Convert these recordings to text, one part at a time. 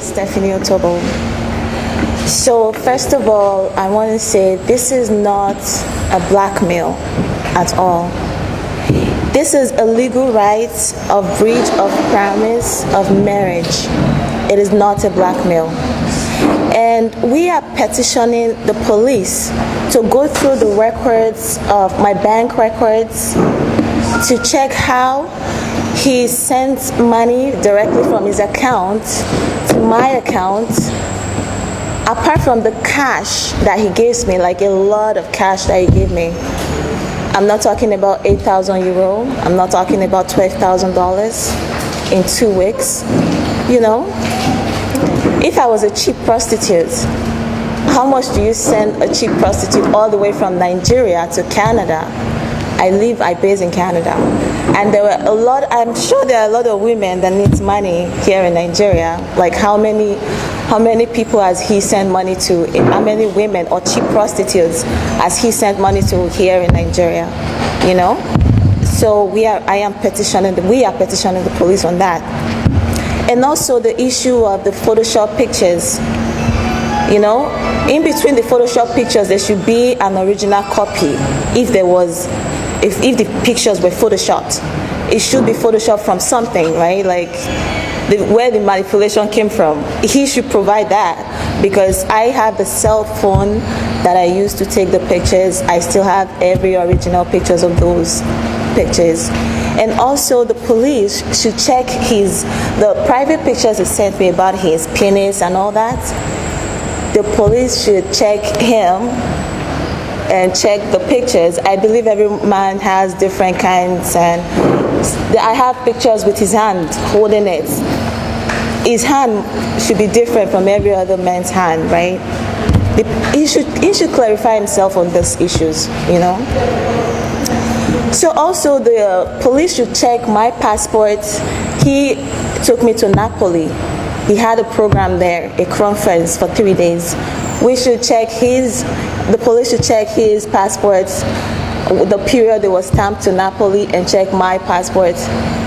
Stephanie Otobo. So first of all, I want to say this is not a blackmail at all. This is a legal right of breach of promise of marriage. It is not a blackmail. And we are petitioning the police to go through the records of my bank records to check how he sent money directly from his account to my account. Apart from the cash that he gives me, like a lot of cash that he gave me. I'm not talking about 8,000 euro. I'm not talking about $12,000 in 2 weeks. You know, if I was a cheap prostitute, how much do you send a cheap prostitute all the way from Nigeria to Canada? I base in Canada. And there were a lot, I'm sure there are a lot of women that need money here in Nigeria. Like how many people has he sent money to, how many women or cheap prostitutes has he sent money to here in Nigeria, you know? So we are petitioning the police on that. And also the issue of the Photoshop pictures, you know? In between the Photoshop pictures, there should be an original copy if the pictures were photoshopped. It should be photoshopped from something, right? Like where the manipulation came from. He should provide that because I have the cell phone that I used to take the pictures. I still have every original pictures of those pictures. And also the police should check the private pictures he sent me about his penis and all that. The police should check him and check the pictures. I believe every man has different kinds, and I have pictures with his hand holding it. His hand should be different from every other man's hand, right? He should clarify himself on these issues, you know. So also the police should check my passport. He took me to Napoli. He had a program there, a conference for 3 days. The police should check his passports, the period it was stamped to Napoli, and check my passport,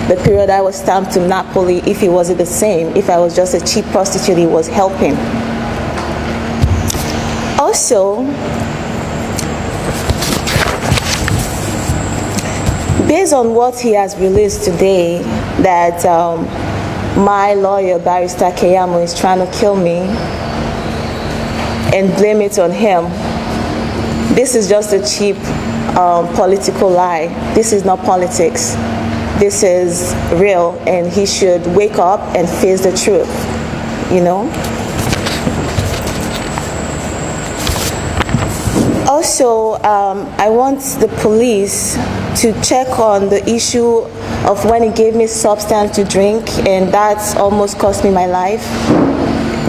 the period I was stamped to Napoli, if it was the same, if I was just a cheap prostitute he was helping. Also, based on what he has released today, that my lawyer, Barrister Keyamo, is trying to kill me and blame it on him. This is just a cheap political lie. This is not politics. This is real, and he should wake up and face the truth, you know? Also, I want the police to check on the issue of when he gave me substance to drink, and that almost cost me my life.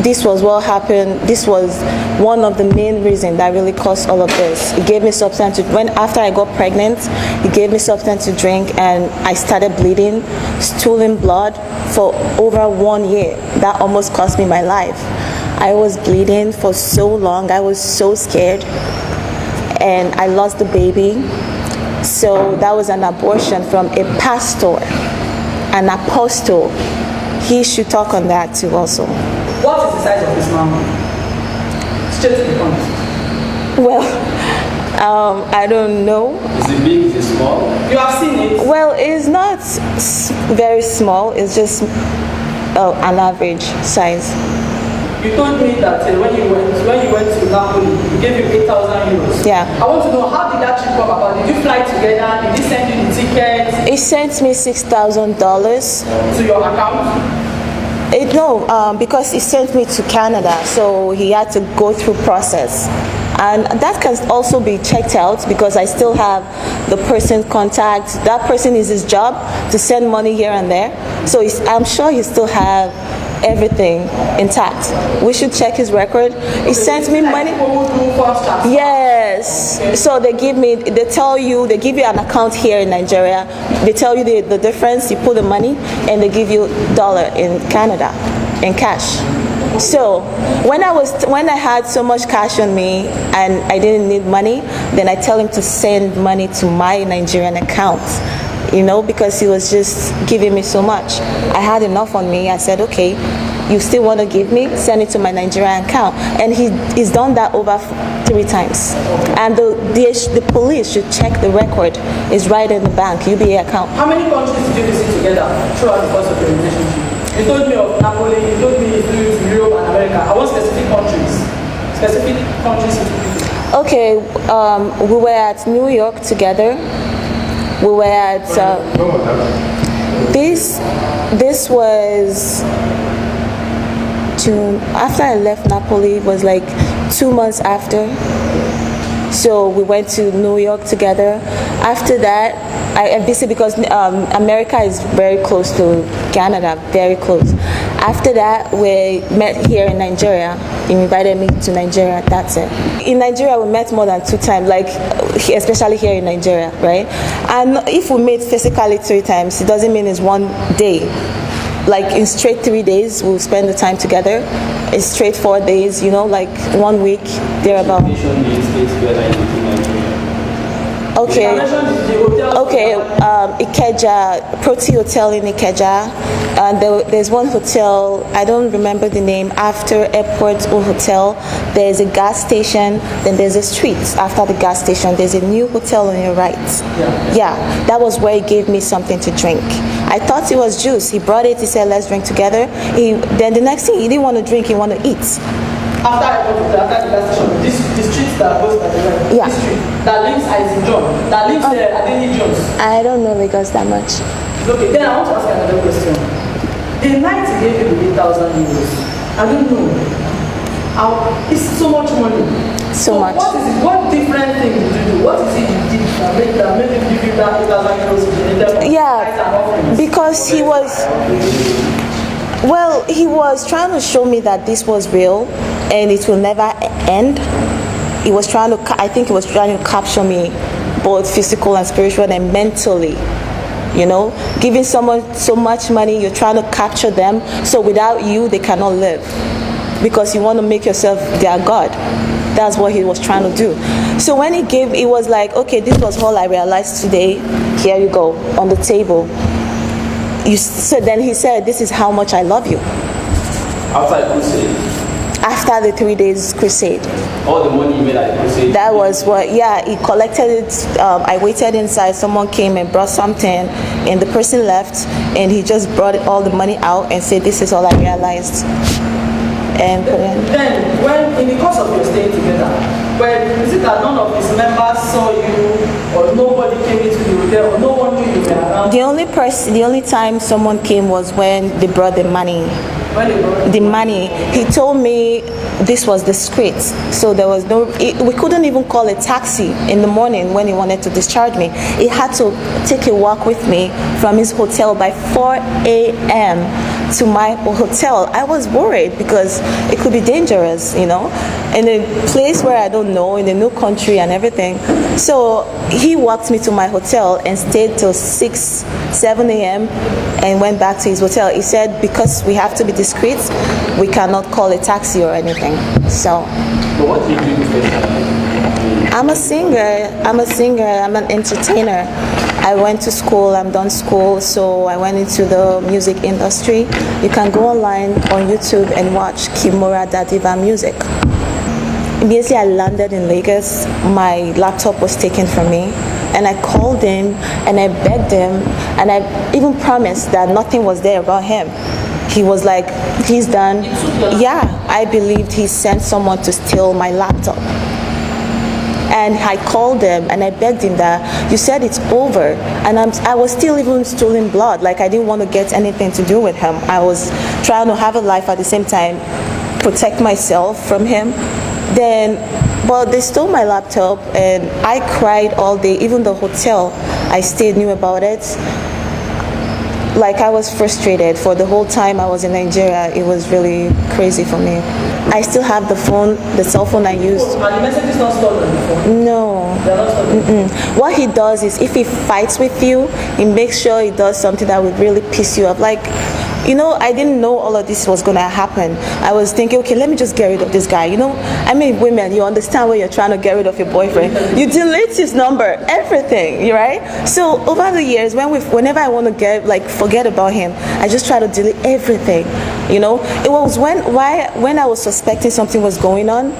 This was what happened. This was one of the main reasons that really caused all of this. He gave me substance after I got pregnant, he gave me substance to drink, and I started bleeding, stooling blood for over 1 year. That almost cost me my life. I was bleeding for so long. I was so scared, and I lost the baby. So that was an abortion from a pastor, an apostle. He should talk on that too also. What is the size of this man? Straight to the point. Well, I don't know. Is it big? Is it small? You have seen it? Well, it's not very small. It's just an average size. You told me that when you went to Napoli, he gave you 8,000 euros. Yeah. I want to know, how did that trip come about? Did you fly together? Did he send you the tickets? He sent me $6,000 to your account? No, because he sent me to Canada, so he had to go through process. And that can also be checked out because I still have the person's contact. That person is his job to send money here and there. So I'm sure he still have everything intact. We should check his record. He sent me money. Yes. So they give you an account here in Nigeria. They tell you the difference. You put the money, and they give you dollar in Canada, in cash. So when I had so much cash on me and I didn't need money, then I tell him to send money to my Nigerian account. You know, because he was just giving me so much. I had enough on me. I said, okay, you still want to give me, send it to my Nigerian account. And he's done that over 3 times. And the police should check the record. It's right in the bank, UBA account. How many countries did you visit together throughout the course of your relationship? You told me of Napoli, you told me you flew to Europe and America. I want specific countries. Specific countries. Okay, we were at New York together. We were at this was June. After I left Napoli, it was like 2 months after. So we went to New York together. After that, I visited because America is very close to Canada, very close. After that, we met here in Nigeria. He invited me to Nigeria, that's it. In Nigeria, we met more than 2 times, like especially here in Nigeria, right? And if we meet physically 3 times, it doesn't mean it's one day. Like in straight 3 days, we'll spend the time together. It's straight 4 days, like 1 week, thereabout. Okay, Ikeja, Proti Hotel in Ikeja. There's one hotel, I don't remember the name, after Airport Hotel. There's a gas station, then there's a street. After the gas station, there's a new hotel on your right. Yeah, that was where he gave me something to drink. I thought it was juice. He brought it, he said, let's drink together. Then the next thing, he didn't want to drink, he wanted to eat. After the gas station, the street that goes by the right, this street, that links Isaac John, that links Adeni Jones. I don't know Lagos that much. Okay, then I want to ask another question. The night he gave you the 8,000 euros, I don't know. It's so much money. So much. What is it? What different thing did you do? What is it you did that made him give you that 8,000 euros? Yeah, because he was trying to show me that this was real and it will never end. I think he was trying to capture me both physical and spiritual and mentally. Giving someone so much money, you're trying to capture them, so without you, they cannot live. Because you want to make yourself their God. That's what he was trying to do. So when he gave, it was like, okay, this was all I realized today. Here you go, on the table. So then he said, this is how much I love you. After a crusade? After the 3 days crusade. All the money you made at the crusade? That was what, he collected it. I waited inside, someone came and brought something, and the person left, and he just brought all the money out and said, this is all I realized. And put in. Then, when in the course of your stay together, is it that none of his members saw you, or nobody came into the hotel, or no one knew you were around? The only time someone came was when they brought the money. The money. He told me this was discreet, so there was we couldn't even call a taxi in the morning when he wanted to discharge me. He had to take a walk with me from his hotel by 4 a.m. to my hotel. I was worried because it could be dangerous, in a place where I don't know, in a new country and everything. So he walked me to my hotel and stayed till 7 a.m. and went back to his hotel. He said, because we have to be discreet, we cannot call a taxi or anything. So. But what did you do professionally? I'm a singer, I'm an entertainer. I went to school, I'm done school, so I went into the music industry. You can go online on YouTube and watch Kimura Dadiva Music. Immediately I landed in Lagos, my laptop was taken from me, and I called him and I begged him, and I even promised that nothing was there about him. He was like, he's done. Yeah, I believed he sent someone to steal my laptop. And I called him and I begged him that you said it's over, and I was still even stealing blood. Like I didn't want to get anything to do with him. I was trying to have a life at the same time, protect myself from him. But they stole my laptop and I cried all day. Even the hotel I stayed knew about it. Like I was frustrated for the whole time I was in Nigeria. It was really crazy for me. I still have the phone, the cell phone I used. And the message is not stolen before? No. They're not stolen? What he does is if he fights with you, he makes sure he does something that would really piss you off. Like I didn't know all of this was going to happen. I was thinking, okay, let me just get rid of this guy. I mean, women, you understand when you're trying to get rid of your boyfriend. You delete his number, everything, right? So over the years, whenever I want to forget about him, I just try to delete everything. It was when I was suspecting something was going on.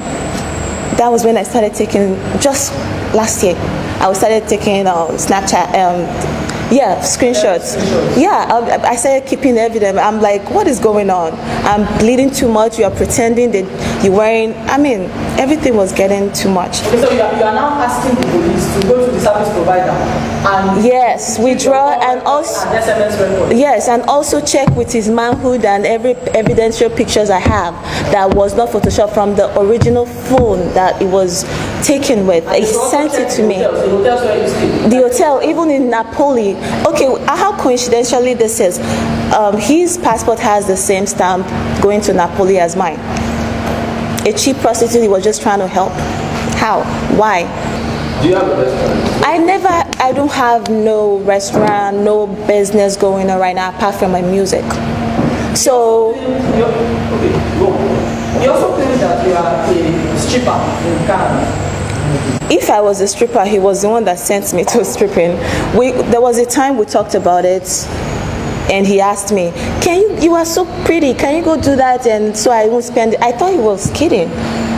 That was when I started taking, just last year, I started taking Snapchat. Screenshots. I started keeping evidence. I'm like, what is going on? I'm bleeding too much. You are pretending that you're wearing. I mean, everything was getting too much. Okay, so you are now asking the police to go to the service provider and yes, withdraw and also SMS record. Yes, and also check with his manhood and every evidential pictures I have that was not photoshopped from the original phone that it was taken with. He sent it to me. The hotel, even in Napoli. Okay, how coincidentally this is. His passport has the same stamp going to Napoli as mine. A cheap prostitute he was just trying to help. How? Why? Do you have a restaurant? I don't have no restaurant, no business going on right now apart from my music. So You also claim that you are a stripper in Canada. If I was a stripper, he was the one that sent me to stripping. There was a time we talked about it, and he asked me, you are so pretty, can you go do that? And so I won't spend, I thought he was kidding.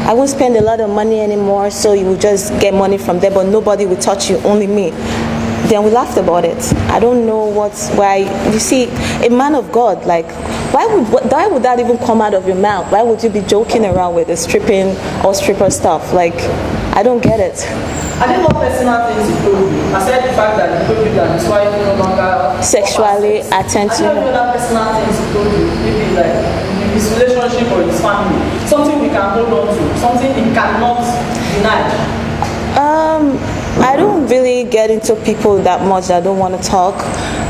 I won't spend a lot of money anymore, so you will just get money from there, but nobody will touch you, only me. Then we laughed about it. I don't know why. You see, a man of God, like, why would that even come out of your mouth? Why would you be joking around with the stripping or stripper stuff? Like, I don't get it. I think what personal things he told you, aside the fact that he told you that his wife no longer sexually attend to him. I don't know that personal things he told you, maybe like his relationship or his family, something we can hold on to, something he cannot deny. I don't really get into people that much that don't want to talk,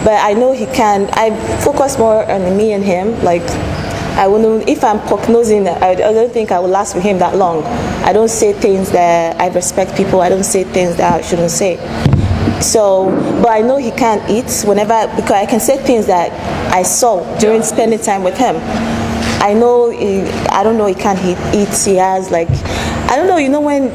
but I know he can. I focus more on me and him. Like, I wouldn't, if I'm prognosing, I don't think I will last with him that long. I don't say things that I respect people. I don't say things that I shouldn't say. So, but I know he can't eat because I can say things that I saw during spending time with him. I don't know he can't eat. He has I don't know, when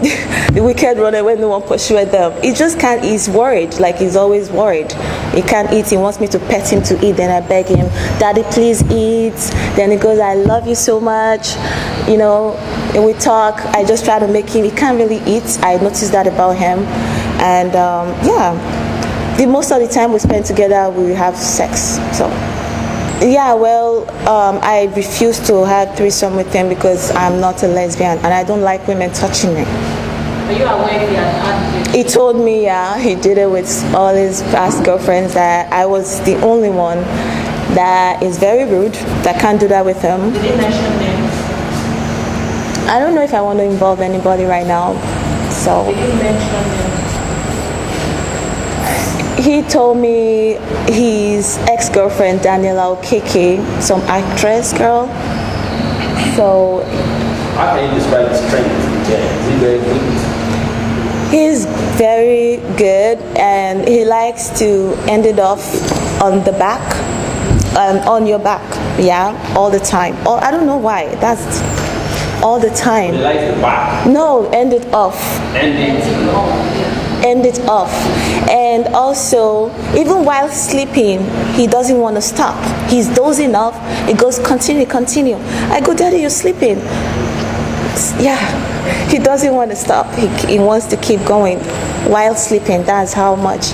the wicked runner, when no one pursued them, he just can't, he's worried, he's always worried. He can't eat, he wants me to pet him to eat, then I beg him, Daddy, please eat. Then he goes, I love you so much, and we talk. I just try to make him, he can't really eat. I noticed that about him. And the most of the time we spend together, we have sex, so. Yeah, well, I refuse to have threesome with him because I'm not a lesbian and I don't like women touching me. Are you aware he had He told me, he did it with all his past girlfriends, that I was the only one that is very rude, that can't do that with him. Did he mention names? I don't know if I want to involve anybody right now, so. Did he mention names? He told me his ex-girlfriend Daniela Okeke, some actress girl. So how can you describe his strength? Is he very good? He's very good, and he likes to end it off on the back, on your back, all the time. I don't know why. That's all the time. He likes the back. No, end it off. End it off. And also, even while sleeping, he doesn't want to stop. He's dozing off. It goes, continue. I go, Daddy, you're sleeping. He doesn't want to stop. He wants to keep going while sleeping. That's how much.